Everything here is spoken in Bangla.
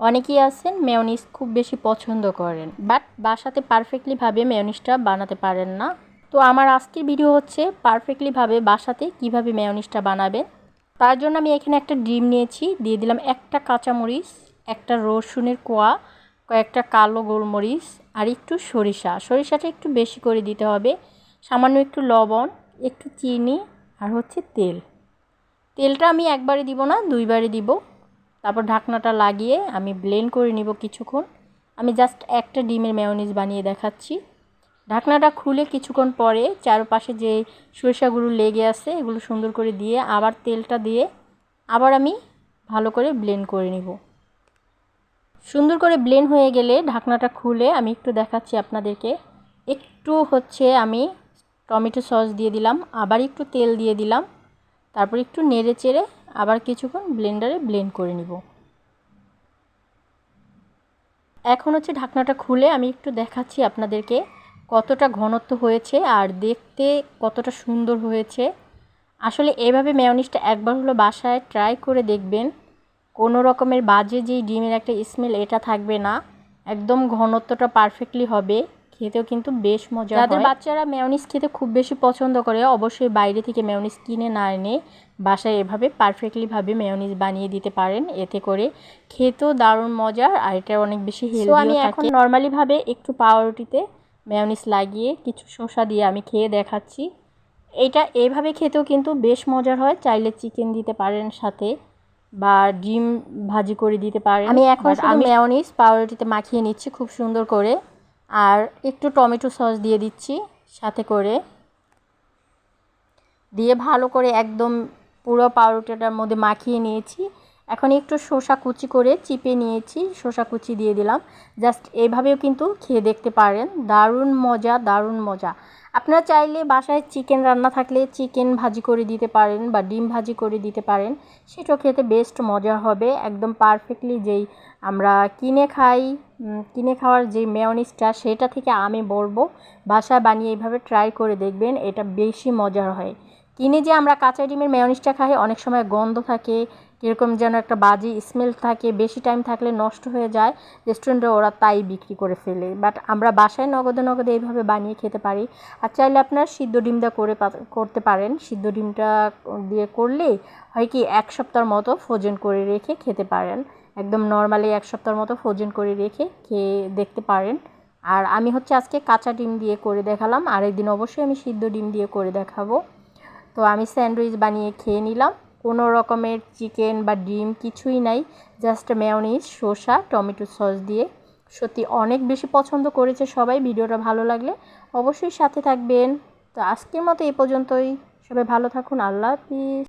অনেকেই আছেন মেয়োনিজ খুব বেশি পছন্দ করেন, বাট বাসাতে পারফেক্টলিভাবে মেয়োনিজটা বানাতে পারেন না। তো আমার আজকের ভিডিও হচ্ছে পারফেক্টলিভাবে বাসাতে কিভাবে মেয়োনিজটা বানাবেন। তার জন্য আমি এখানে একটা ডিম নিয়েছি, দিয়ে দিলাম একটা কাঁচামরিচ, একটা রসুনের কোয়া, কয়েকটা কালো গোলমরিচ আর একটু সরিষাটা একটু বেশি করে দিতে হবে, সামান্য একটু লবণ, একটু চিনি আর হচ্ছে তেলটা আমি একবারে দিব না, দুইবারে দিব। তারপর ঢাকনাটা লাগিয়ে আমি ব্লেন্ড করে নিব কিছুক্ষণ। আমি জাস্ট একটা ডিমের মেয়োনিজ বানিয়ে দেখাচ্ছি। ঢাকনাটা খুলে কিছুক্ষণ পরে চারপাশে যে সরিষাগুলো লেগে আছে এগুলো সুন্দর করে দিয়ে আবার তেলটা দিয়ে আবার আমি ভালো করে ব্লেন্ড করে নিব। সুন্দর করে ব্লেন্ড হয়ে গেলে ঢাকনাটা খুলে আমি একটু দেখাচ্ছি আপনাদেরকে। একটু হচ্ছে আমি টমেটো সস দিয়ে দিলাম, আবার একটু তেল দিয়ে দিলাম, তারপর একটু নেড়ে চেড়ে আবার কিছুক্ষণ ব্লেন্ডারে ব্লেন্ড করে নিব। এখন হচ্ছে ঢাকনাটা খুলে আমি একটু দেখাচ্ছি আপনাদেরকে কতটা ঘনত্ব হয়েছে আর দেখতে কতটা সুন্দর হয়েছে। আসলে এভাবে মেয়োনিজটা একবার হলো বাসায় ট্রাই করে দেখবেন, কোনো রকমের বাজে যেই ডিমের একটা স্মেল এটা থাকবে না, একদম ঘনত্বটা পারফেক্টলি হবে, খেতেও কিন্তু বেশ মজা হয়। যাদের বাচ্চারা মেয়োনিজ খেতে খুব বেশি পছন্দ করে অবশ্যই বাইরে থেকে মেয়োনিজ কিনে না এনে বাসায় এভাবে পারফেক্টলিভাবে মেয়োনিজ বানিয়ে দিতে পারেন, এতে করে খেতেও দারুণ মজার আর এটা অনেক বেশি হেলদিও থাকে। আমি এখন নর্মালিভাবে একটু পাউরুটিতে মেয়োনিজ লাগিয়ে কিছু শসা দিয়ে আমি খেয়ে দেখাচ্ছি। এটা এইভাবে খেতেও কিন্তু বেশ মজার হয়, চাইলে চিকেন দিতে পারেন সাথে বা ডিম ভাজি করে দিতে পারেন। আমি এখন শুধু মেয়োনিজ পাউরুটিতে মাখিয়ে নিচ্ছি খুব সুন্দর করে, আর একটু টমেটো সস দিয়ে দিচ্ছি সাথে করে, দিয়ে ভালো করে একদম পুরো পাউরুটিটার মধ্যে মাখিয়ে নিয়েছি। এখন একটু শসা কুচি করে চিপে নিয়েছি, শসা কুচি দিয়ে দিলাম। জাস্ট এভাবেও কিন্তু খেয়ে দেখতে পারেন, দারুণ মজা দারুণ মজা। আপনারা চাইলে বাসায় চিকেন রান্না থাকলে চিকেন ভাজি করে দিতে পারেন বা ডিম ভাজি করে দিতে পারেন, সেটাও খেতে বেস্ট মজা হবে। একদম পারফেক্টলি যেই আমরা কিনে খাওয়ার যে মেয়োনিজটা সেটা থেকে আমি বলবো বাসায় বানিয়ে এইভাবে ট্রাই করে দেখবেন, এটা বেশি মজার হয়। কিনে যে আমরা কাঁচা ডিমের মেয়োনিজটা খাই অনেক সময় গন্ধ থাকে, কীরকম যেন একটা বাজে স্মেল থাকে, বেশি টাইম থাকলে নষ্ট হয়ে যায়, রেস্টুরেন্টে ওরা তাই বিক্রি করে ফেলে। বাট আমরা বাসায় নগদে নগদে এইভাবে বানিয়ে খেতে পারি। আর চাইলে আপনার সিদ্ধ ডিমটা করতে পারেন, সিদ্ধ ডিমটা দিয়ে করলে হয় কি 1 সপ্তাহের মতো ফ্রোজেন করে রেখে খেতে পারেন, একদম নর্মালি 1 সপ্তাহের মতো ফ্রোজেন করে রেখে খেয়ে দেখতে পারেন। আর আমি হচ্ছে আজকে কাঁচা ডিম দিয়ে করে দেখালাম, আরেকদিন অবশ্যই আমি সিদ্ধ ডিম দিয়ে করে দেখাবো। তো আমি স্যান্ডউইচ বানিয়ে খেয়ে নিলাম, কোনো রকমের চিকেন বা ডিম কিছুই নাই, জাস্ট মেয়োনিজ শসা টমেটো সস দিয়ে। সত্যি অনেক বেশি পছন্দ করেছে সবাই। ভিডিওটা ভালো লাগলে অবশ্যই সাথে থাকবেন। তো আজকের মতো এই পর্যন্তই, সবাই ভালো থাকুন, আল্লাহ হাফিজ।